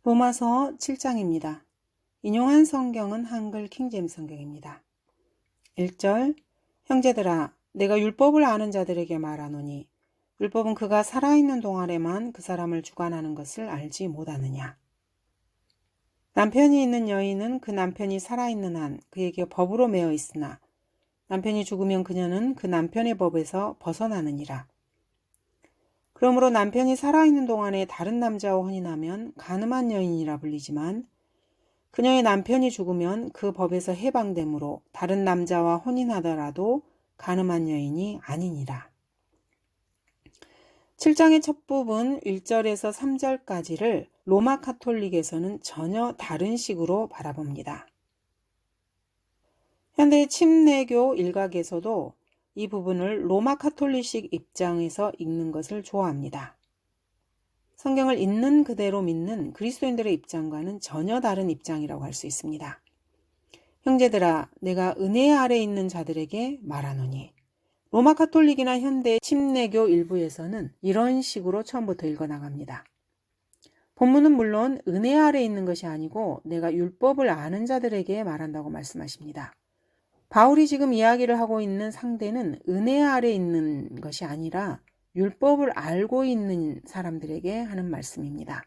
로마서 7장입니다. 인용한 성경은 한글 킹제임스 성경입니다. 1절 형제들아 내가 율법을 아는 자들에게 말하노니 율법은 그가 살아있는 동안에만 그 사람을 주관하는 것을 알지 못하느냐. 남편이 있는 여인은 그 남편이 살아있는 한 그에게 법으로 매어 있으나 남편이 죽으면 그녀는 그 남편의 법에서 벗어나느니라. 그러므로 남편이 살아있는 동안에 다른 남자와 혼인하면 간음한 여인이라 불리지만 그녀의 남편이 죽으면 그 법에서 해방되므로 다른 남자와 혼인하더라도 간음한 여인이 아니니라. 7장의 첫 부분 1절에서 3절까지를 로마 카톨릭에서는 전혀 다른 식으로 바라봅니다. 현대 침례교 일각에서도 이 부분을 로마 카톨릭식 입장에서 읽는 것을 좋아합니다. 성경을 있는 그대로 믿는 그리스도인들의 입장과는 전혀 다른 입장이라고 할 수 있습니다. 형제들아 내가 은혜 아래 있는 자들에게 말하노니 로마 카톨릭이나 현대 침례교 일부에서는 이런 식으로 처음부터 읽어나갑니다. 본문은 물론 은혜 아래 있는 것이 아니고 내가 율법을 아는 자들에게 말한다고 말씀하십니다. 바울이 지금 이야기를 하고 있는 상대는 은혜 아래 있는 것이 아니라 율법을 알고 있는 사람들에게 하는 말씀입니다.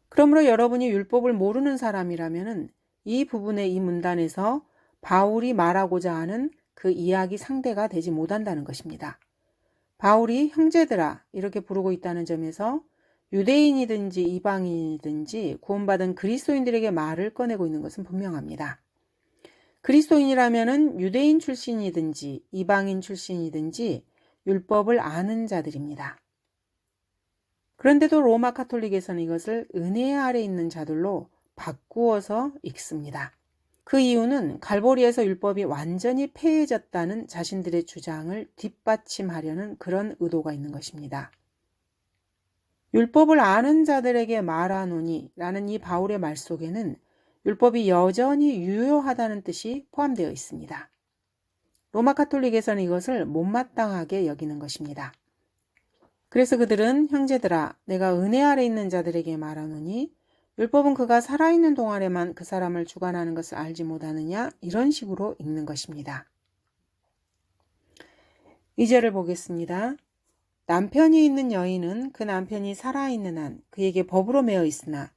그러므로 여러분이 율법을 모르는 사람이라면 이 부분의 이 문단에서 바울이 말하고자 하는 그 이야기 상대가 되지 못한다는 것입니다. 바울이 형제들아 이렇게 부르고 있다는 점에서 유대인이든지 이방인이든지 구원받은 그리스도인들에게 말을 꺼내고 있는 것은 분명합니다. 그리스도인이라면 유대인 출신이든지 이방인 출신이든지 율법을 아는 자들입니다. 그런데도 로마 카톨릭에서는 이것을 은혜 아래 있는 자들로 바꾸어서 읽습니다. 그 이유는 갈보리에서 율법이 완전히 폐해졌다는 자신들의 주장을 뒷받침하려는 그런 의도가 있는 것입니다. 율법을 아는 자들에게 말하노니 라는 이 바울의 말 속에는 율법이 여전히 유효하다는 뜻이 포함되어 있습니다. 로마 카톨릭에서는 이것을 못마땅하게 여기는 것입니다. 그래서 그들은 형제들아 내가 은혜 아래 있는 자들에게 말하노니 율법은 그가 살아있는 동안에만 그 사람을 주관하는 것을 알지 못하느냐 이런 식으로 읽는 것입니다. 2절을 보겠습니다. 남편이 있는 여인은 그 남편이 살아있는 한 그에게 법으로 매어 있으나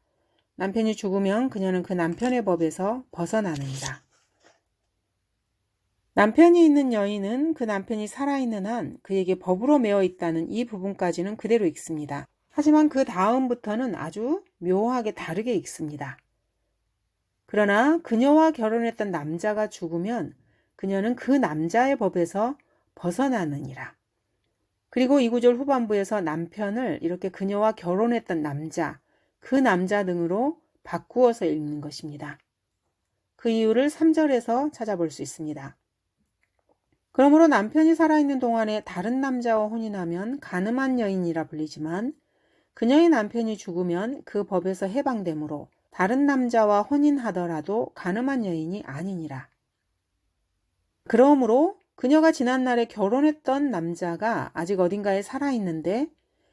남편이 죽으면 그녀는 그 남편의 법에서 벗어나느니라. 남편이 있는 여인은 그 남편이 살아있는 한 그에게 법으로 매어 있다는 이 부분까지는 그대로 읽습니다. 하지만 그 다음부터는 아주 묘하게 다르게 읽습니다. 그러나 그녀와 결혼했던 남자가 죽으면 그녀는 그 남자의 법에서 벗어나느니라. 그리고 이 구절 후반부에서 남편을 이렇게 그녀와 결혼했던 남자, 그 남자 등으로 바꾸어서 읽는 것입니다. 그 이유를 3절에서 찾아볼 수 있습니다. 그러므로 남편이 살아있는 동안에 다른 남자와 혼인하면 간음한 여인이라 불리지만 그녀의 남편이 죽으면 그 법에서 해방되므로 다른 남자와 혼인하더라도 간음한 여인이 아니니라. 그러므로 그녀가 지난날에 결혼했던 남자가 아직 어딘가에 살아있는데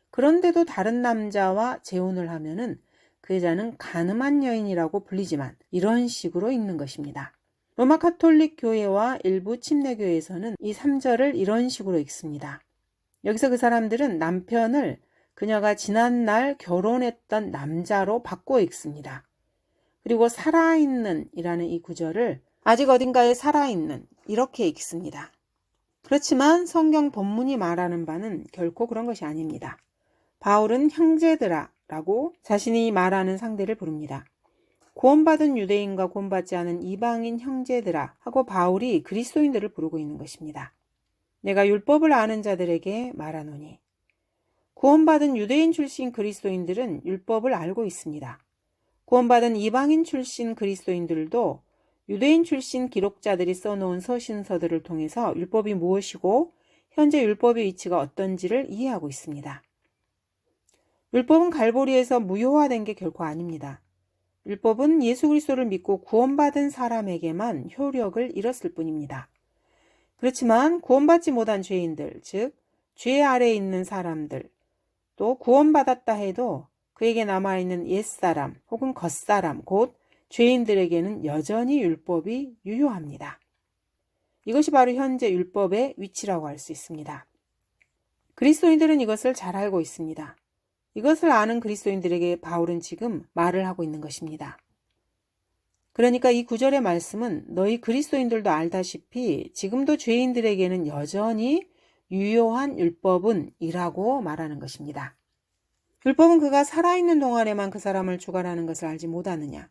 그런데도 다른 남자와 재혼을 하면은 그 여자는 간음한 여인이라고 불리지만 이런 식으로 읽는 것입니다. 로마 카톨릭 교회와 일부 침례교회에서는 이 3절을 이런 식으로 읽습니다. 여기서 그 사람들은 남편을 그녀가 지난날 결혼했던 남자로 바꿔 읽습니다. 그리고 살아있는 이라는 이 구절을 아직 어딘가에 살아있는 이렇게 읽습니다. 그렇지만 성경 본문이 말하는 바는 결코 그런 것이 아닙니다. 바울은 형제들아 라고 자신이 말하는 상대를 부릅니다. 구원받은 유대인과 구원받지 않은 이방인 형제들아 하고 바울이 그리스도인들을 부르고 있는 것입니다. 내가 율법을 아는 자들에게 말하노니 구원받은 유대인 출신 그리스도인들은 율법을 알고 있습니다. 구원받은 이방인 출신 그리스도인들도 유대인 출신 기록자들이 써놓은 서신서들을 통해서 율법이 무엇이고 현재 율법의 위치가 어떤지를 이해하고 있습니다. 율법은 갈보리에서 무효화된 게 결코 아닙니다. 율법은 예수 그리스도를 믿고 구원받은 사람에게만 효력을 잃었을 뿐입니다. 그렇지만 구원받지 못한 죄인들, 즉 죄 아래에 있는 사람들, 또 구원받았다 해도 그에게 남아있는 옛사람 혹은 겉사람, 곧 죄인들에게는 여전히 율법이 유효합니다. 이것이 바로 현재 율법의 위치라고 할 수 있습니다. 그리스도인들은 이것을 잘 알고 있습니다. 이것을 아는 그리스도인들에게 바울은 지금 말을 하고 있는 것입니다. 그러니까 이 구절의 말씀은 너희 그리스도인들도 알다시피 지금도 죄인들에게는 여전히 유효한 율법은 이라고 말하는 것입니다. 율법은 그가 살아있는 동안에만 그 사람을 주관하는 것을 알지 못하느냐?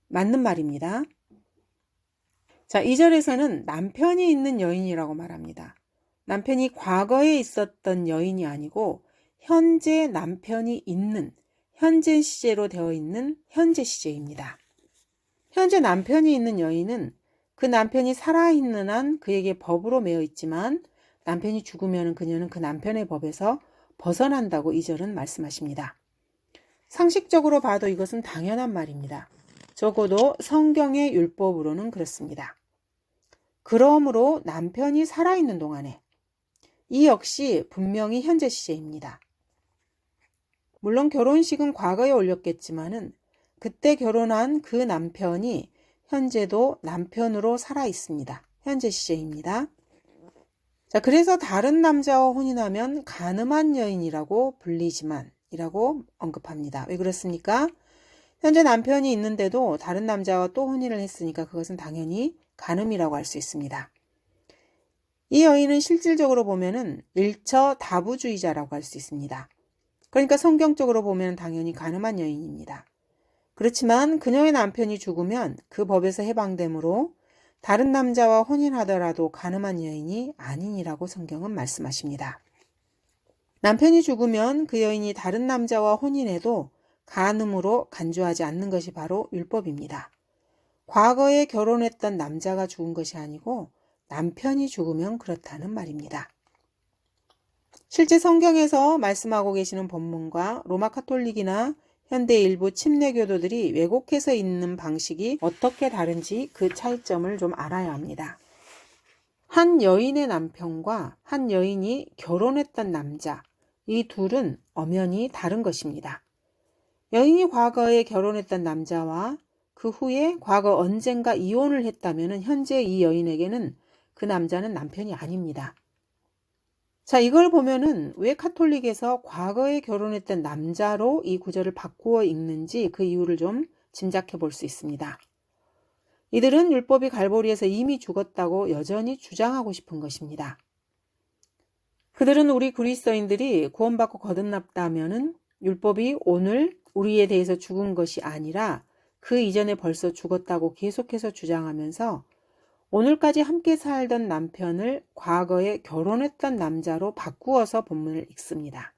맞는 말입니다. 자, 2절에서는 남편이 있는 여인이라고 말합니다. 남편이 과거에 있었던 여인이 아니고 현재 남편이 있는, 현재 시제로 되어 있는 현재 시제입니다. 현재 남편이 있는 여인은 그 남편이 살아있는 한 그에게 법으로 매여 있지만 남편이 죽으면 그녀는 그 남편의 법에서 벗어난다고 2절은 말씀하십니다. 상식적으로 봐도 이것은 당연한 말입니다. 적어도 성경의 율법으로는 그렇습니다. 그러므로 남편이 살아있는 동안에 이 역시 분명히 현재 시제입니다. 물론 결혼식은 과거에 올렸겠지만은 그때 결혼한 그 남편이 현재도 남편으로 살아 있습니다. 현재 시제입니다. 자, 그래서 다른 남자와 혼인하면 간음한 여인이라고 불리지만 이라고 언급합니다. 왜 그렇습니까? 현재 남편이 있는데도 다른 남자와 또 혼인을 했으니까 그것은 당연히 간음이라고 할 수 있습니다. 이 여인은 실질적으로 보면은 일처다부주의자라고 할 수 있습니다. 그러니까 성경적으로 보면 당연히 간음한 여인입니다. 그렇지만 그녀의 남편이 죽으면 그 법에서 해방되므로 다른 남자와 혼인하더라도 간음한 여인이 아니니라고 성경은 말씀하십니다. 남편이 죽으면 그 여인이 다른 남자와 혼인해도 간음으로 간주하지 않는 것이 바로 율법입니다. 과거에 결혼했던 남자가 죽은 것이 아니고 남편이 죽으면 그렇다는 말입니다. 실제 성경에서 말씀하고 계시는 본문과 로마 카톨릭이나 현대 일부 침례교도들이 왜곡해서 있는 방식이 어떻게 다른지 그 차이점을 좀 알아야 합니다. 한 여인의 남편과 한 여인이 결혼했던 남자, 이 둘은 엄연히 다른 것입니다. 여인이 과거에 결혼했던 남자와 그 후에 과거 언젠가 이혼을 했다면 현재 이 여인에게는 그 남자는 남편이 아닙니다. 자, 이걸 보면은 왜 카톨릭에서 과거에 결혼했던 남자로 이 구절을 바꾸어 읽는지 그 이유를 좀 짐작해 볼 수 있습니다. 이들은 율법이 갈보리에서 이미 죽었다고 여전히 주장하고 싶은 것입니다. 그들은 우리 그리스도인들이 구원받고 거듭났다면은 율법이 오늘 우리에 대해서 죽은 것이 아니라 그 이전에 벌써 죽었다고 계속해서 주장하면서 오늘까지 함께 살던 남편을 과거에 결혼했던 남자로 바꾸어서 본문을 읽습니다.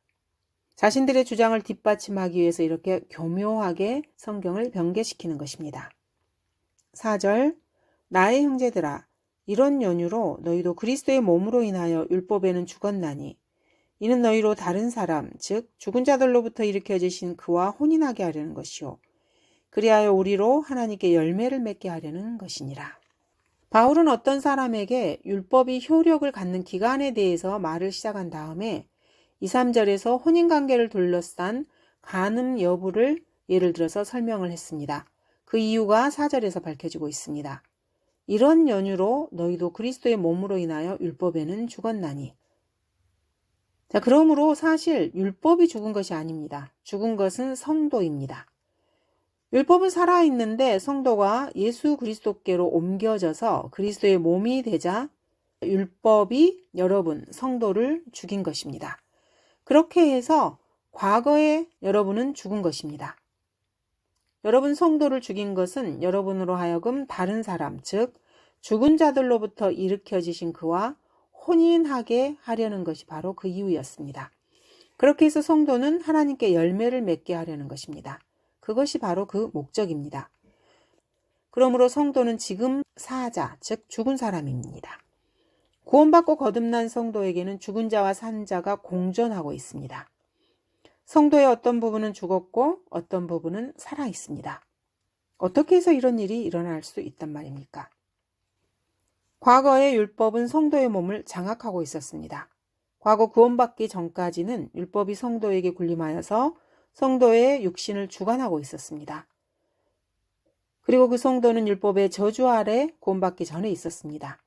자신들의 주장을 뒷받침하기 위해서 이렇게 교묘하게 성경을 변개시키는 것입니다. 4절, 나의 형제들아, 이런 연유로 너희도 그리스도의 몸으로 인하여 율법에는 죽었나니 이는 너희로 다른 사람, 즉 죽은 자들로부터 일으켜지신 그와 혼인하게 하려는 것이요 그리하여 우리로 하나님께 열매를 맺게 하려는 것이니라. 바울은 어떤 사람에게 율법이 효력을 갖는 기간에 대해서 말을 시작한 다음에 2, 3절에서 혼인관계를 둘러싼 간음 여부를 예를 들어서 설명을 했습니다. 그 이유가 4절에서 밝혀지고 있습니다. 이런 연유로 너희도 그리스도의 몸으로 인하여 율법에는 죽었나니. 자, 그러므로 사실 율법이 죽은 것이 아닙니다. 죽은 것은 성도입니다. 율법은 살아있는데 성도가 예수 그리스도께로 옮겨져서 그리스도의 몸이 되자 율법이 여러분, 성도를 죽인 것입니다. 그렇게 해서 과거에 여러분은 죽은 것입니다. 여러분 성도를 죽인 것은 여러분으로 하여금 다른 사람, 즉 죽은 자들로부터 일으켜지신 그와 혼인하게 하려는 것이 바로 그 이유였습니다. 그렇게 해서 성도는 하나님께 열매를 맺게 하려는 것입니다. 그것이 바로 그 목적입니다. 그러므로 성도는 지금 사자, 즉 죽은 사람입니다. 구원받고 거듭난 성도에게는 죽은 자와 산 자가 공존하고 있습니다. 성도의 어떤 부분은 죽었고 어떤 부분은 살아 있습니다. 어떻게 해서 이런 일이 일어날 수 있단 말입니까? 과거의 율법은 성도의 몸을 장악하고 있었습니다. 과거 구원받기 전까지는 율법이 성도에게 군림하여서 성도의 육신을 주관하고 있었습니다. 그리고 그 성도는 율법의 저주 아래 구원받기 전에 있었습니다.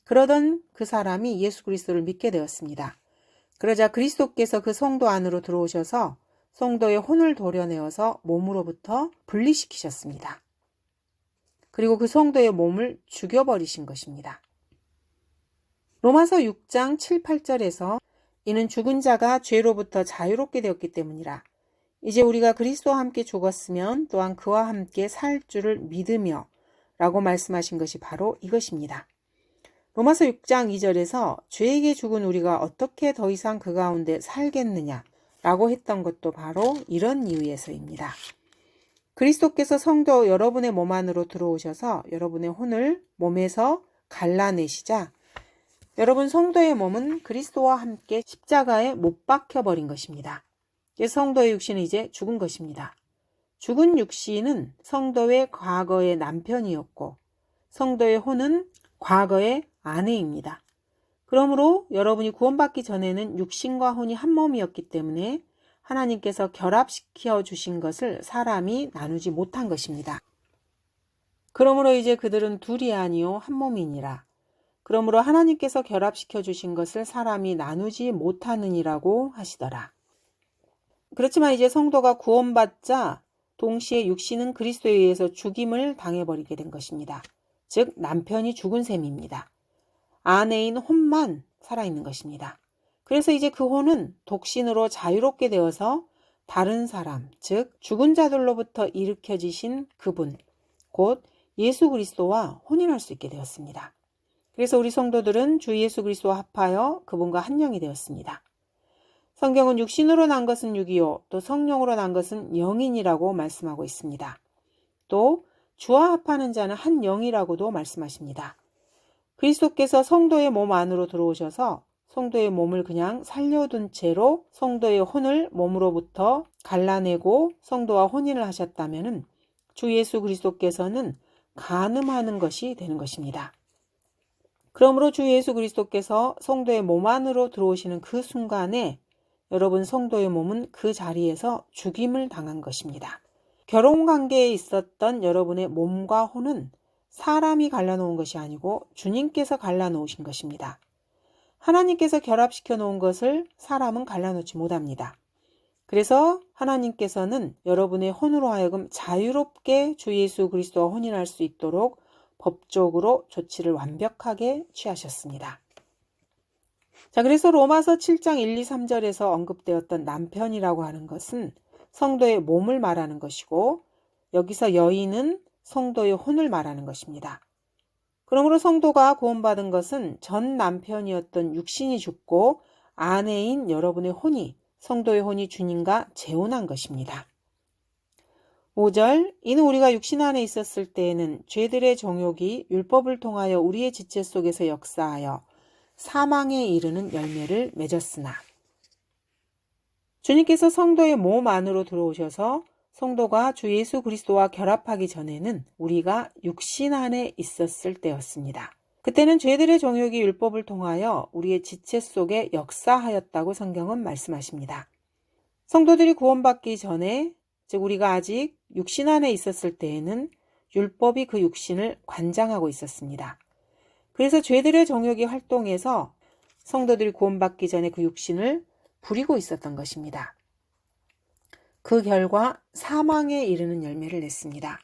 그러던 그 사람이 예수 그리스도를 믿게 되었습니다. 그러자 그리스도께서 그 성도 안으로 들어오셔서 성도의 혼을 도려내어서 몸으로부터 분리시키셨습니다. 그리고 그 성도의 몸을 죽여버리신 것입니다. 로마서 6장 7, 8절에서 이는 죽은 자가 죄로부터 자유롭게 되었기 때문이라. 이제 우리가 그리스도와 함께 죽었으면 또한 그와 함께 살 줄을 믿으며 라고 말씀하신 것이 바로 이것입니다. 로마서 6장 2절에서 죄에게 죽은 우리가 어떻게 더 이상 그 가운데 살겠느냐 라고 했던 것도 바로 이런 이유에서입니다. 그리스도께서 성도 여러분의 몸 안으로 들어오셔서 여러분의 혼을 몸에서 갈라내시자 여러분 성도의 몸은 그리스도와 함께 십자가에 못 박혀버린 것입니다. 성도의 육신은 이제 죽은 것입니다. 죽은 육신은 성도의 과거의 남편이었고 성도의 혼은 과거의 아내입니다. 그러므로 여러분이 구원받기 전에는 육신과 혼이 한 몸이었기 때문에 하나님께서 결합시켜 주신 것을 사람이 나누지 못한 것입니다. 그러므로 이제 그들은 둘이 아니요 한 몸이니라. 그러므로 하나님께서 결합시켜 주신 것을 사람이 나누지 못하느니라고 하시더라. 그렇지만 이제 성도가 구원받자 동시에 육신은 그리스도에 의해서 죽임을 당해버리게 된 것입니다. 즉 남편이 죽은 셈입니다. 아내인 혼만 살아있는 것입니다. 그래서 이제 그 혼은 독신으로 자유롭게 되어서 다른 사람, 즉 죽은 자들로부터 일으켜지신 그분, 곧 예수 그리스도와 혼인할 수 있게 되었습니다. 그래서 우리 성도들은 주 예수 그리스도와 합하여 그분과 한 영이 되었습니다. 성경은 육신으로 난 것은 육이요 또 성령으로 난 것은 영인이라고 말씀하고 있습니다. 또 주와 합하는 자는 한 영이라고도 말씀하십니다. 그리스도께서 성도의 몸 안으로 들어오셔서 성도의 몸을 그냥 살려둔 채로 성도의 혼을 몸으로부터 갈라내고 성도와 혼인을 하셨다면 주 예수 그리스도께서는 간음하는 것이 되는 것입니다. 그러므로 주 예수 그리스도께서 성도의 몸 안으로 들어오시는 그 순간에 여러분 성도의 몸은 그 자리에서 죽임을 당한 것입니다. 결혼 관계에 있었던 여러분의 몸과 혼은 사람이 갈라놓은 것이 아니고 주님께서 갈라놓으신 것입니다. 하나님께서 결합시켜 놓은 것을 사람은 갈라놓지 못합니다. 그래서 하나님께서는 여러분의 혼으로 하여금 자유롭게 주 예수 그리스도와 혼인할 수 있도록 법적으로 조치를 완벽하게 취하셨습니다. 자, 그래서 로마서 7장 1, 2, 3절에서 언급되었던 남편이라고 하는 것은 성도의 몸을 말하는 것이고 여기서 여인은 성도의 혼을 말하는 것입니다. 그러므로 성도가 구원받은 것은 전 남편이었던 육신이 죽고 아내인 여러분의 혼이 성도의 혼이 주님과 재혼한 것입니다. 5절 이는 우리가 육신 안에 있었을 때에는 죄들의 정욕이 율법을 통하여 우리의 지체 속에서 역사하여 사망에 이르는 열매를 맺었으나 주님께서 성도의 몸 안으로 들어오셔서 성도가 주 예수 그리스도와 결합하기 전에는 우리가 육신 안에 있었을 때였습니다. 그때는 죄들의 정욕이 율법을 통하여 우리의 지체 속에 역사하였다고 성경은 말씀하십니다. 성도들이 구원받기 전에 즉 우리가 아직 육신 안에 있었을 때에는 율법이 그 육신을 관장하고 있었습니다. 그래서 죄들의 정욕이 활동해서 성도들이 구원받기 전에 그 육신을 부리고 있었던 것입니다. 그 결과 사망에 이르는 열매를 냈습니다.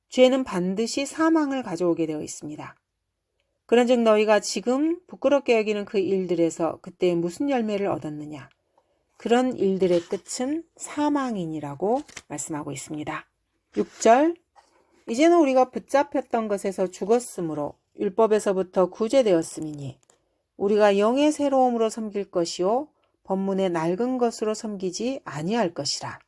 죄는 반드시 사망을 가져오게 되어 있습니다. 그런즉 너희가 지금 부끄럽게 여기는 그 일들에서 그때 무슨 열매를 얻었느냐? 그런 일들의 끝은 사망이니라고 말씀하고 있습니다. 6절 이제는 우리가 붙잡혔던 것에서 죽었으므로 율법에서부터 구제되었음이니 우리가 영의 새로움으로 섬길 것이요 법문의 낡은 것으로 섬기지 아니할 것이라.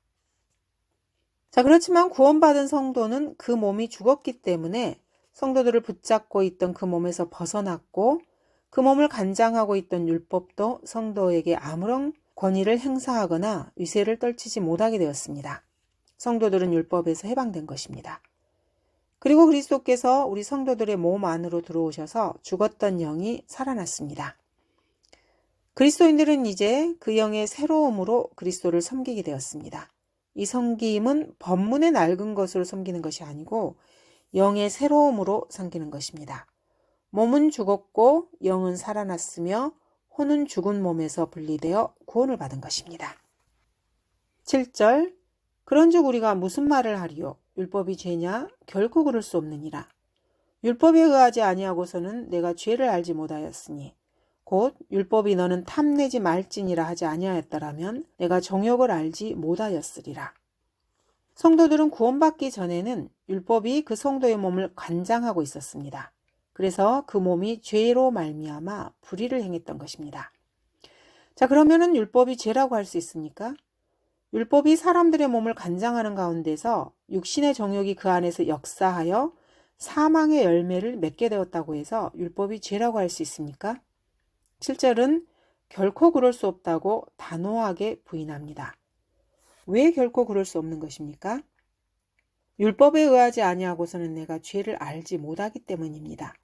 자, 그렇지만 구원받은 성도는 그 몸이 죽었기 때문에 성도들을 붙잡고 있던 그 몸에서 벗어났고 그 몸을 관장하고 있던 율법도 성도에게 아무런 권위를 행사하거나 위세를 떨치지 못하게 되었습니다. 성도들은 율법에서 해방된 것입니다. 그리고 그리스도께서 우리 성도들의 몸 안으로 들어오셔서 죽었던 영이 살아났습니다. 그리스도인들은 이제 그 영의 새로움으로 그리스도를 섬기게 되었습니다. 이 섬김은 법문의 낡은 것으로 섬기는 것이 아니고 영의 새로움으로 섬기는 것입니다. 몸은 죽었고 영은 살아났으며 혼은 죽은 몸에서 분리되어 구원을 받은 것입니다. 7절 그런즉 우리가 무슨 말을 하리요? 율법이 죄냐? 결코 그럴 수 없느니라. 율법에 의하지 아니하고서는 내가 죄를 알지 못하였으니 곧 율법이 너는 탐내지 말지니라 하지 아니하였더라면 내가 정욕을 알지 못하였으리라. 성도들은 구원받기 전에는 율법이 그 성도의 몸을 관장하고 있었습니다. 그래서 그 몸이 죄로 말미암아 불의를 행했던 것입니다. 자, 그러면은 율법이 죄라고 할 수 있습니까? 율법이 사람들의 몸을 관장하는 가운데서 육신의 정욕이 그 안에서 역사하여 사망의 열매를 맺게 되었다고 해서 율법이 죄라고 할 수 있습니까? 7절은 결코 그럴 수 없다고 단호하게 부인합니다. 왜 결코 그럴 수 없는 것입니까? 율법에 의하지 아니하고서는 내가 죄를 알지 못하기 때문입니다.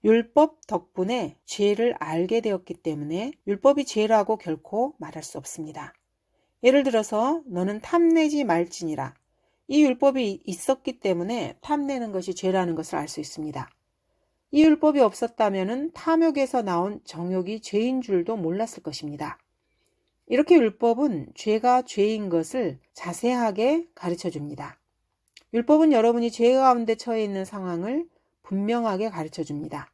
율법 덕분에 죄를 알게 되었기 때문에 율법이 죄라고 결코 말할 수 없습니다. 예를 들어서 너는 탐내지 말지니라. 이 율법이 있었기 때문에 탐내는 것이 죄라는 것을 알 수 있습니다. 이 율법이 없었다면 탐욕에서 나온 정욕이 죄인 줄도 몰랐을 것입니다. 이렇게 율법은 죄가 죄인 것을 자세하게 가르쳐 줍니다. 율법은 여러분이 죄 가운데 처해 있는 상황을 분명하게 가르쳐 줍니다.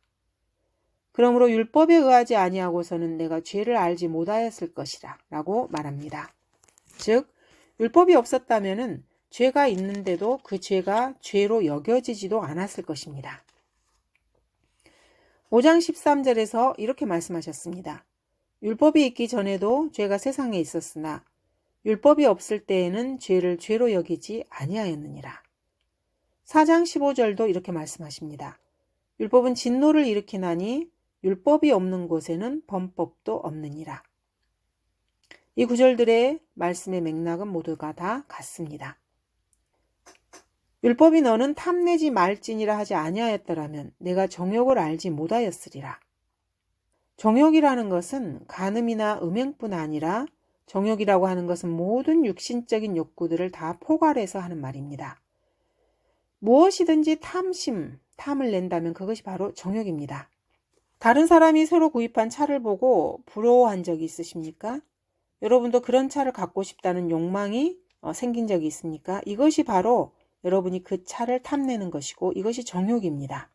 그러므로 율법에 의하지 아니하고서는 내가 죄를 알지 못하였을 것이라 라고 말합니다. 즉 율법이 없었다면 죄가 있는데도 그 죄가 죄로 여겨지지도 않았을 것입니다. 5장 13절에서 이렇게 말씀하셨습니다. 율법이 있기 전에도 죄가 세상에 있었으나 율법이 없을 때에는 죄를 죄로 여기지 아니하였느니라. 4장 15절도 이렇게 말씀하십니다. 율법은 진노를 일으키나니 율법이 없는 곳에는 범법도 없느니라. 이 구절들의 말씀의 맥락은 모두가 다 같습니다. 율법이 너는 탐내지 말지니라 하지 아니하였더라면 내가 정욕을 알지 못하였으리라. 정욕이라는 것은 간음이나 음행뿐 아니라 정욕이라고 하는 것은 모든 육신적인 욕구들을 다 포괄해서 하는 말입니다. 무엇이든지 탐을 낸다면 그것이 바로 정욕입니다. 다른 사람이 새로 구입한 차를 보고 부러워한 적이 있으십니까? 여러분도 그런 차를 갖고 싶다는 욕망이 생긴 적이 있습니까? 이것이 바로 여러분이 그 차를 탐내는 것이고 이것이 정욕입니다.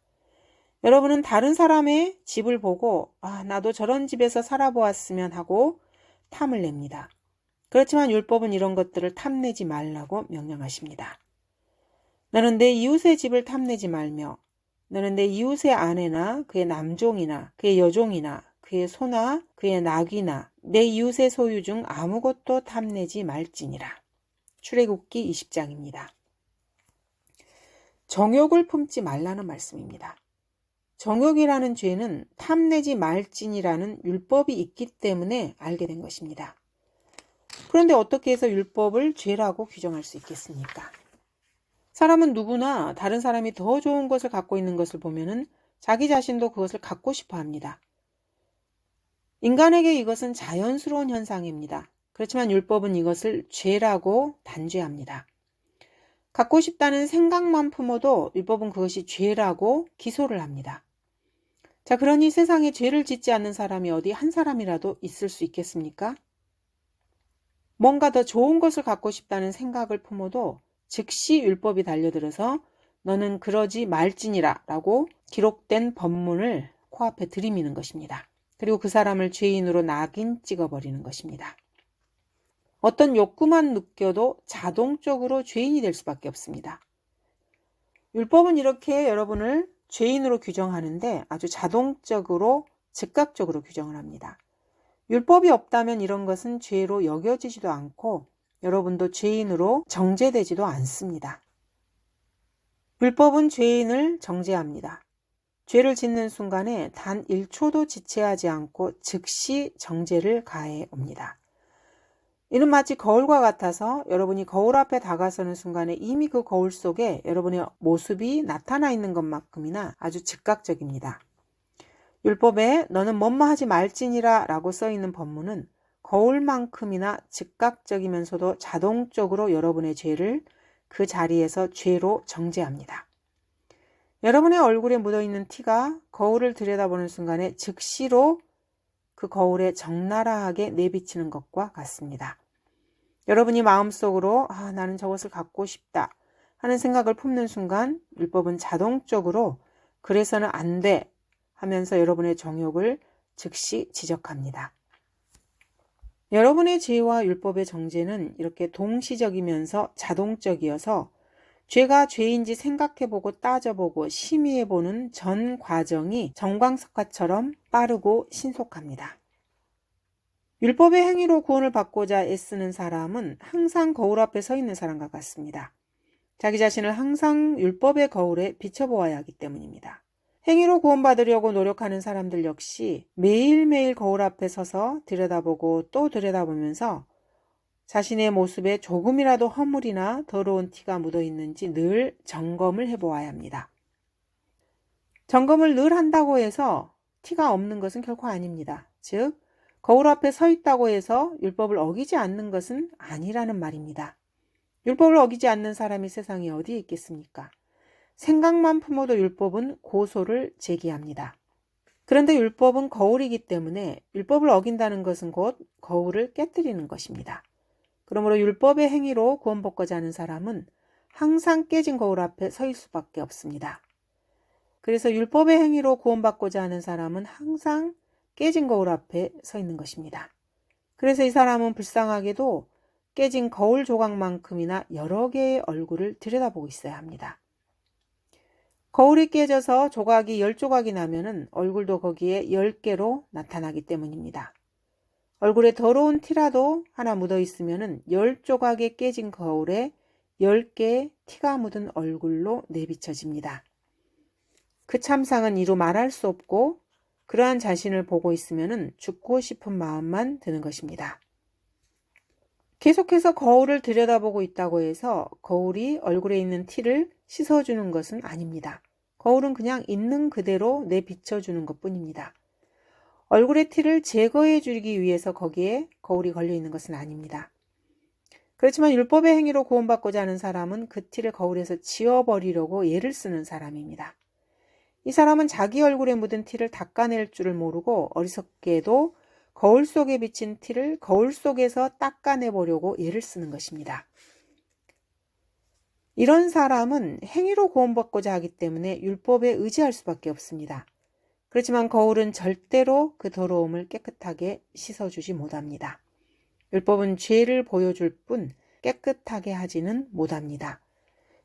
여러분은 다른 사람의 집을 보고 나도 저런 집에서 살아보았으면 하고 탐을 냅니다. 그렇지만 율법은 이런 것들을 탐내지 말라고 명령하십니다. 너는 내 이웃의 집을 탐내지 말며 너는 내 이웃의 아내나 그의 남종이나 그의 여종이나 그의 소나 그의 낙이나 내 이웃의 소유 중 아무것도 탐내지 말지니라. 출애굽기 20장입니다. 정욕을 품지 말라는 말씀입니다. 정욕이라는 죄는 탐내지 말지니라는 율법이 있기 때문에 알게 된 것입니다. 그런데 어떻게 해서 율법을 죄라고 규정할 수 있겠습니까? 사람은 누구나 다른 사람이 더 좋은 것을 갖고 있는 것을 보면은 자기 자신도 그것을 갖고 싶어 합니다. 인간에게 이것은 자연스러운 현상입니다. 그렇지만 율법은 이것을 죄라고 단죄합니다. 갖고 싶다는 생각만 품어도 율법은 그것이 죄라고 기소를 합니다. 자, 그러니 세상에 죄를 짓지 않는 사람이 어디 한 사람이라도 있을 수 있겠습니까? 뭔가 더 좋은 것을 갖고 싶다는 생각을 품어도 즉시 율법이 달려들어서 너는 그러지 말지니라 라고 기록된 법문을 코앞에 들이미는 것입니다. 그리고 그 사람을 죄인으로 낙인 찍어버리는 것입니다. 어떤 욕구만 느껴도 자동적으로 죄인이 될 수밖에 없습니다. 율법은 이렇게 여러분을 죄인으로 규정하는데 아주 자동적으로 즉각적으로 규정을 합니다. 율법이 없다면 이런 것은 죄로 여겨지지도 않고 여러분도 죄인으로 정죄되지도 않습니다. 율법은 죄인을 정죄합니다. 죄를 짓는 순간에 단 1초도 지체하지 않고 즉시 정죄를 가해 옵니다. 이는 마치 거울과 같아서 여러분이 거울 앞에 다가서는 순간에 이미 그 거울 속에 여러분의 모습이 나타나 있는 것만큼이나 아주 즉각적입니다. 율법에 너는 뭐뭐 하지 말지니라 라고 써있는 법문은 거울만큼이나 즉각적이면서도 자동적으로 여러분의 죄를 그 자리에서 죄로 정죄합니다. 여러분의 얼굴에 묻어있는 티가 거울을 들여다보는 순간에 즉시로 그 거울에 적나라하게 내비치는 것과 같습니다. 여러분이 마음속으로 나는 저것을 갖고 싶다 하는 생각을 품는 순간 율법은 자동적으로 그래서는 안 돼 하면서 여러분의 정욕을 즉시 지적합니다. 여러분의 죄와 율법의 정죄는 이렇게 동시적이면서 자동적이어서 죄가 죄인지 생각해보고 따져보고 심의해보는 전 과정이 정광석화처럼 빠르고 신속합니다. 율법의 행위로 구원을 받고자 애쓰는 사람은 항상 거울 앞에 서 있는 사람과 같습니다. 자기 자신을 항상 율법의 거울에 비춰보아야 하기 때문입니다. 행위로 구원받으려고 노력하는 사람들 역시 매일매일 거울 앞에 서서 들여다보고 또 들여다보면서 자신의 모습에 조금이라도 허물이나 더러운 티가 묻어 있는지 늘 점검을 해보아야 합니다. 점검을 늘 한다고 해서 티가 없는 것은 결코 아닙니다. 즉, 거울 앞에 서 있다고 해서 율법을 어기지 않는 것은 아니라는 말입니다. 율법을 어기지 않는 사람이 세상에 어디에 있겠습니까? 생각만 품어도 율법은 고소를 제기합니다. 그런데 율법은 거울이기 때문에 율법을 어긴다는 것은 곧 거울을 깨뜨리는 것입니다. 그러므로 율법의 행위로 구원받고자 하는 사람은 항상 깨진 거울 앞에 서 있을 수밖에 없습니다. 그래서 율법의 행위로 구원받고자 하는 사람은 항상 깨진 거울 앞에 서 있는 것입니다. 그래서 이 사람은 불쌍하게도 깨진 거울 조각만큼이나 여러 개의 얼굴을 들여다보고 있어야 합니다. 거울이 깨져서 조각이 10조각이 나면은 얼굴도 거기에 10개로 나타나기 때문입니다. 얼굴에 더러운 티라도 하나 묻어 있으면은 10조각의 깨진 거울에 10개의 티가 묻은 얼굴로 내비쳐집니다. 그 참상은 이루 말할 수 없고 그러한 자신을 보고 있으면은 죽고 싶은 마음만 드는 것입니다. 계속해서 거울을 들여다보고 있다고 해서 거울이 얼굴에 있는 티를 씻어주는 것은 아닙니다. 거울은 그냥 있는 그대로 내비춰주는 것뿐입니다. 얼굴의 티를 제거해 주기 위해서 거기에 거울이 걸려 있는 것은 아닙니다. 그렇지만 율법의 행위로 구원받고자 하는 사람은 그 티를 거울에서 지워버리려고 애를 쓰는 사람입니다. 이 사람은 자기 얼굴에 묻은 티를 닦아낼 줄을 모르고 어리석게도 거울 속에 비친 티를 거울 속에서 닦아내보려고 애를 쓰는 것입니다. 이런 사람은 행위로 구원받고자 하기 때문에 율법에 의지할 수밖에 없습니다. 그렇지만 거울은 절대로 그 더러움을 깨끗하게 씻어주지 못합니다. 율법은 죄를 보여줄 뿐 깨끗하게 하지는 못합니다.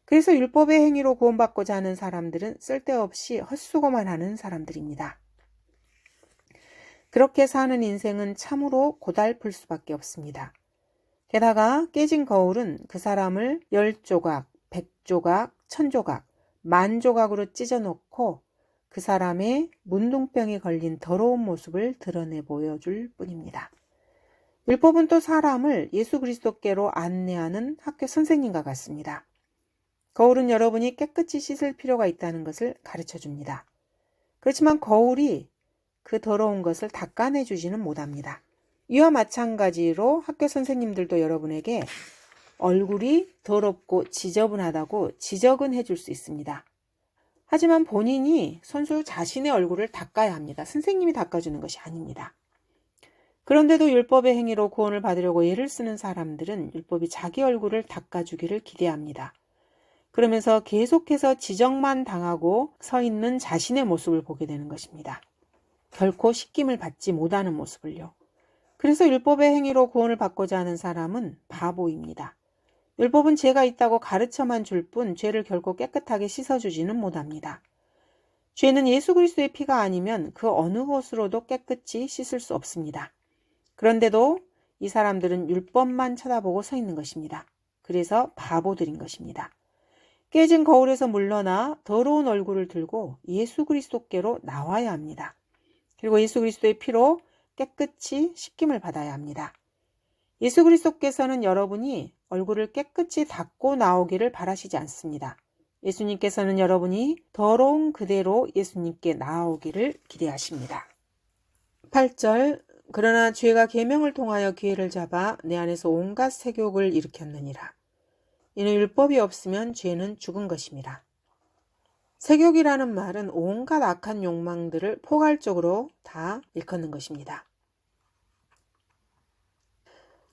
그래서 율법의 행위로 구원받고자 하는 사람들은 쓸데없이 헛수고만 하는 사람들입니다. 그렇게 사는 인생은 참으로 고달플 수밖에 없습니다. 게다가 깨진 거울은 그 사람을 10조각, 100조각, 1000조각, 10,000조각으로 찢어놓고 그 사람의 문둥병에 걸린 더러운 모습을 드러내 보여줄 뿐입니다. 율법은 또 사람을 예수 그리스도께로 안내하는 학교 선생님과 같습니다. 거울은 여러분이 깨끗이 씻을 필요가 있다는 것을 가르쳐 줍니다. 그렇지만 거울이 그 더러운 것을 닦아내 주지는 못합니다. 이와 마찬가지로 학교 선생님들도 여러분에게 얼굴이 더럽고 지저분하다고 지적은 해줄 수 있습니다. 하지만 본인이 선수 자신의 얼굴을 닦아야 합니다. 선생님이 닦아주는 것이 아닙니다. 그런데도 율법의 행위로 구원을 받으려고 애를 쓰는 사람들은 율법이 자기 얼굴을 닦아주기를 기대합니다. 그러면서 계속해서 지적만 당하고 서 있는 자신의 모습을 보게 되는 것입니다. 결코 씻김을 받지 못하는 모습을요. 그래서 율법의 행위로 구원을 받고자 하는 사람은 바보입니다. 율법은 죄가 있다고 가르쳐만 줄 뿐 죄를 결코 깨끗하게 씻어주지는 못합니다. 죄는 예수 그리스도의 피가 아니면 그 어느 것으로도 깨끗이 씻을 수 없습니다. 그런데도 이 사람들은 율법만 쳐다보고 서 있는 것입니다. 그래서 바보들인 것입니다. 깨진 거울에서 물러나 더러운 얼굴을 들고 예수 그리스도께로 나와야 합니다. 그리고 예수 그리스도의 피로 깨끗이 씻김을 받아야 합니다. 예수 그리스도께서는 여러분이 얼굴을 깨끗이 닦고 나오기를 바라시지 않습니다. 예수님께서는 여러분이 더러운 그대로 예수님께 나아오기를 기대하십니다. 8절 그러나 죄가 계명을 통하여 기회를 잡아 내 안에서 온갖 세욕을 일으켰느니라. 이는 율법이 없으면 죄는 죽은 것임이라. 세욕이라는 말은 온갖 악한 욕망들을 포괄적으로 다 일컫는 것입니다.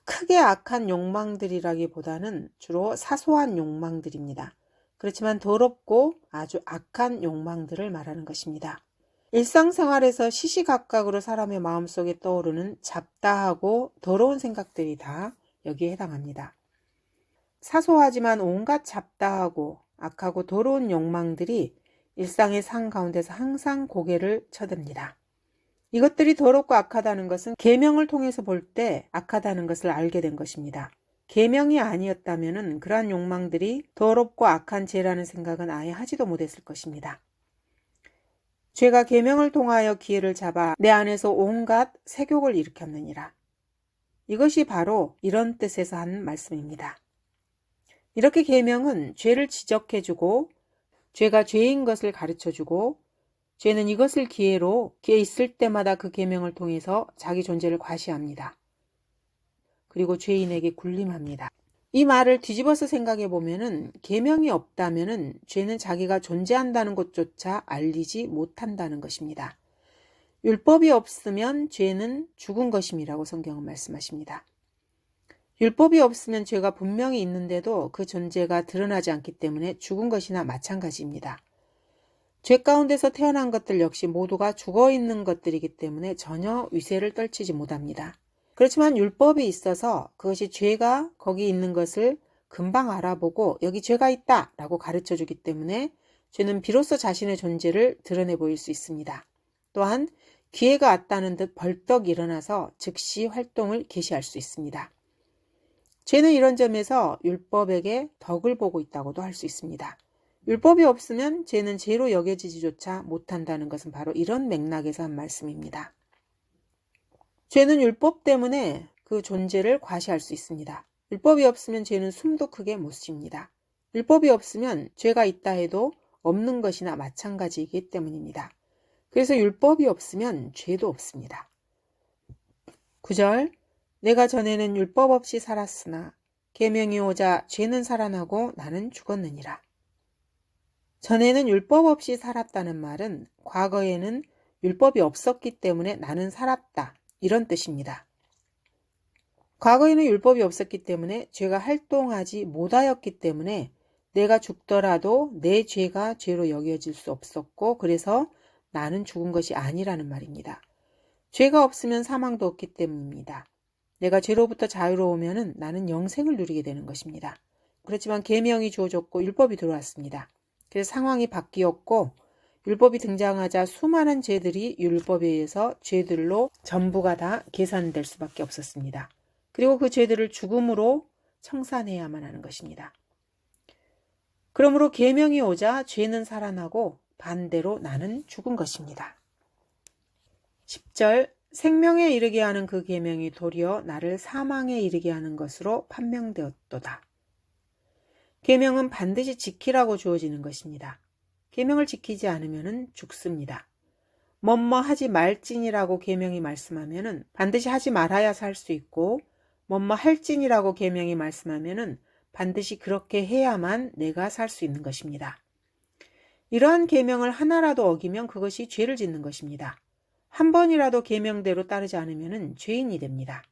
크게 악한 욕망들이라기보다는 주로 사소한 욕망들입니다. 그렇지만 더럽고 아주 악한 욕망들을 말하는 것입니다. 일상생활에서 시시각각으로 사람의 마음속에 떠오르는 잡다하고 더러운 생각들이 다 여기에 해당합니다. 사소하지만 온갖 잡다하고 악하고 더러운 욕망들이 일상의 삶 가운데서 항상 고개를 쳐듭니다. 이것들이 더럽고 악하다는 것은 계명을 통해서 볼 때 악하다는 것을 알게 된 것입니다. 계명이 아니었다면 그러한 욕망들이 더럽고 악한 죄라는 생각은 아예 하지도 못했을 것입니다. 죄가 계명을 통하여 기회를 잡아 내 안에서 온갖 세욕을 일으켰느니라. 이것이 바로 이런 뜻에서 한 말씀입니다. 이렇게 계명은 죄를 지적해주고 죄가 죄인 것을 가르쳐주고 죄는 이것을 기회로 기회 있을 때마다 그 계명을 통해서 자기 존재를 과시합니다. 그리고 죄인에게 군림합니다. 이 말을 뒤집어서 생각해 보면은 계명이 없다면은 죄는 자기가 존재한다는 것조차 알리지 못한다는 것입니다. 율법이 없으면 죄는 죽은 것임이라고 성경은 말씀하십니다. 율법이 없으면 죄가 분명히 있는데도 그 존재가 드러나지 않기 때문에 죽은 것이나 마찬가지입니다. 죄 가운데서 태어난 것들 역시 모두가 죽어있는 것들이기 때문에 전혀 위세를 떨치지 못합니다. 그렇지만 율법이 있어서 그것이 죄가 거기 있는 것을 금방 알아보고 여기 죄가 있다 라고 가르쳐주기 때문에 죄는 비로소 자신의 존재를 드러내 보일 수 있습니다. 또한 기회가 왔다는 듯 벌떡 일어나서 즉시 활동을 개시할 수 있습니다. 죄는 이런 점에서 율법에게 덕을 보고 있다고도 할 수 있습니다. 율법이 없으면 죄는 죄로 여겨지지조차 못한다는 것은 바로 이런 맥락에서 한 말씀입니다. 죄는 율법 때문에 그 존재를 과시할 수 있습니다. 율법이 없으면 죄는 숨도 크게 못 쉽니다. 율법이 없으면 죄가 있다 해도 없는 것이나 마찬가지이기 때문입니다. 그래서 율법이 없으면 죄도 없습니다. 9절 내가 전에는 율법 없이 살았으나 계명이 오자 죄는 살아나고 나는 죽었느니라. 전에는 율법 없이 살았다는 말은 과거에는 율법이 없었기 때문에 나는 살았다. 이런 뜻입니다. 과거에는 율법이 없었기 때문에 죄가 활동하지 못하였기 때문에 내가 죽더라도 내 죄가 죄로 여겨질 수 없었고 그래서 나는 죽은 것이 아니라는 말입니다. 죄가 없으면 사망도 없기 때문입니다. 내가 죄로부터 자유로우면 나는 영생을 누리게 되는 것입니다. 그렇지만 계명이 주어졌고 율법이 들어왔습니다. 그래서 상황이 바뀌었고 율법이 등장하자 수많은 죄들이 율법에 의해서 죄들로 전부가 다 계산될 수밖에 없었습니다. 그리고 그 죄들을 죽음으로 청산해야만 하는 것입니다. 그러므로 계명이 오자 죄는 살아나고 반대로 나는 죽은 것입니다. 10절 생명에 이르게 하는 그 계명이 도리어 나를 사망에 이르게 하는 것으로 판명되었도다. 계명은 반드시 지키라고 주어지는 것입니다. 계명을 지키지 않으면 죽습니다. 뭐뭐 하지 말지니라고 계명이 말씀하면 반드시 하지 말아야 살 수 있고 뭐뭐 할지니라고 계명이 말씀하면 반드시 그렇게 해야만 내가 살 수 있는 것입니다. 이러한 계명을 하나라도 어기면 그것이 죄를 짓는 것입니다. 한 번이라도 계명대로 따르지 않으면 죄인이 됩니다.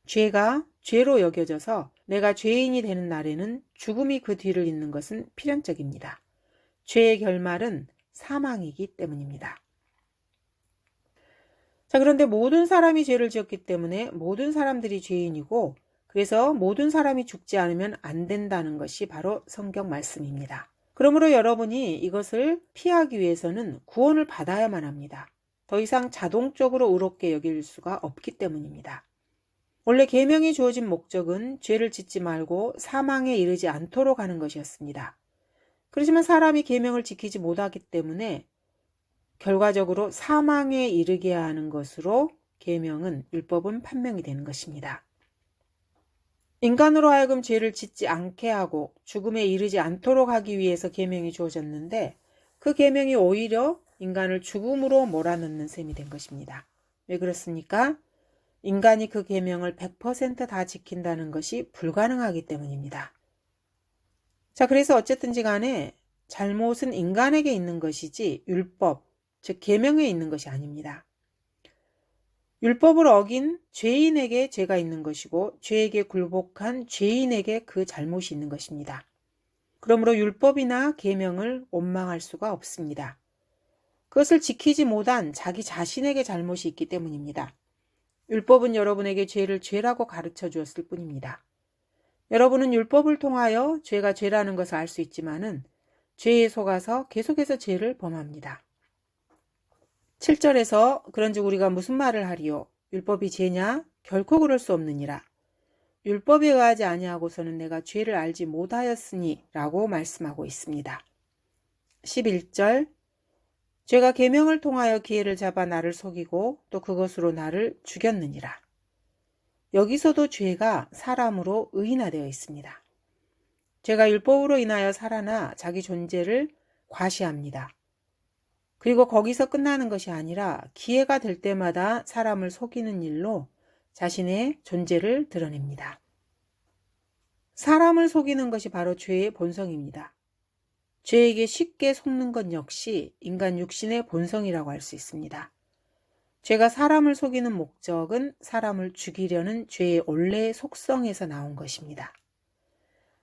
죄가 죄로 여겨져서 내가 죄인이 되는 날에는 죽음이 그 뒤를 잇는 것은 필연적입니다. 죄의 결말은 사망이기 때문입니다. 자, 그런데 모든 사람이 죄를 지었기 때문에 모든 사람들이 죄인이고 그래서 모든 사람이 죽지 않으면 안 된다는 것이 바로 성경 말씀입니다. 그러므로 여러분이 이것을 피하기 위해서는 구원을 받아야만 합니다. 더 이상 자동적으로 의롭게 여길 수가 없기 때문입니다. 원래 계명이 주어진 목적은 죄를 짓지 말고 사망에 이르지 않도록 하는 것이었습니다. 그렇지만 사람이 계명을 지키지 못하기 때문에 결과적으로 사망에 이르게 하는 것으로 계명은 율법은 판명이 되는 것입니다. 인간으로 하여금 죄를 짓지 않게 하고 죽음에 이르지 않도록 하기 위해서 계명이 주어졌는데 그 계명이 오히려 인간을 죽음으로 몰아넣는 셈이 된 것입니다. 왜 그렇습니까? 인간이 그 계명을 100%다 지킨다는 것이 불가능하기 때문입니다. 자, 그래서 어쨌든지 간에 잘못은 인간에게 있는 것이지 율법, 즉 계명에 있는 것이 아닙니다. 율법을 어긴 죄인에게 죄가 있는 것이고 죄에게 굴복한 죄인에게 그 잘못이 있는 것입니다. 그러므로 율법이나 계명을 원망할 수가 없습니다. 그것을 지키지 못한 자기 자신에게 잘못이 있기 때문입니다. 율법은 여러분에게 죄를 죄라고 가르쳐 주었을 뿐입니다. 여러분은 율법을 통하여 죄가 죄라는 것을 알 수 있지만은 죄에 속아서 계속해서 죄를 범합니다. 7절에서 그런즉 우리가 무슨 말을 하리요? 율법이 죄냐? 결코 그럴 수 없느니라. 율법에 의하지 아니하고서는 내가 죄를 알지 못하였으니 라고 말씀하고 있습니다. 11절 죄가 계명을 통하여 기회를 잡아 나를 속이고 또 그것으로 나를 죽였느니라. 여기서도 죄가 사람으로 의인화되어 있습니다. 죄가 율법으로 인하여 살아나 자기 존재를 과시합니다. 그리고 거기서 끝나는 것이 아니라 기회가 될 때마다 사람을 속이는 일로 자신의 존재를 드러냅니다. 사람을 속이는 것이 바로 죄의 본성입니다. 죄에게 쉽게 속는 것 역시 인간 육신의 본성이라고 할 수 있습니다. 죄가 사람을 속이는 목적은 사람을 죽이려는 죄의 원래의 속성에서 나온 것입니다.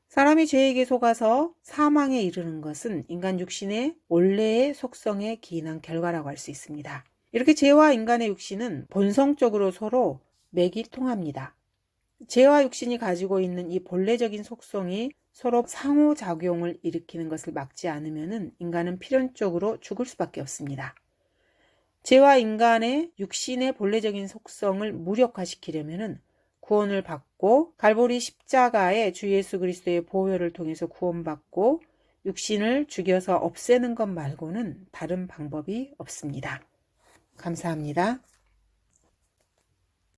사람이 죄에게 속아서 사망에 이르는 것은 인간 육신의 원래의 속성에 기인한 결과라고 할 수 있습니다. 이렇게 죄와 인간의 육신은 본성적으로 서로 맥이 통합니다. 죄와 육신이 가지고 있는 이 본래적인 속성이 서로 상호작용을 일으키는 것을 막지 않으면 인간은 필연적으로 죽을 수밖에 없습니다. 죄와 인간의 육신의 본래적인 속성을 무력화시키려면 구원을 받고 갈보리 십자가의 주 예수 그리스도의 보혈을 통해서 구원받고 육신을 죽여서 없애는 것 말고는 다른 방법이 없습니다. 감사합니다.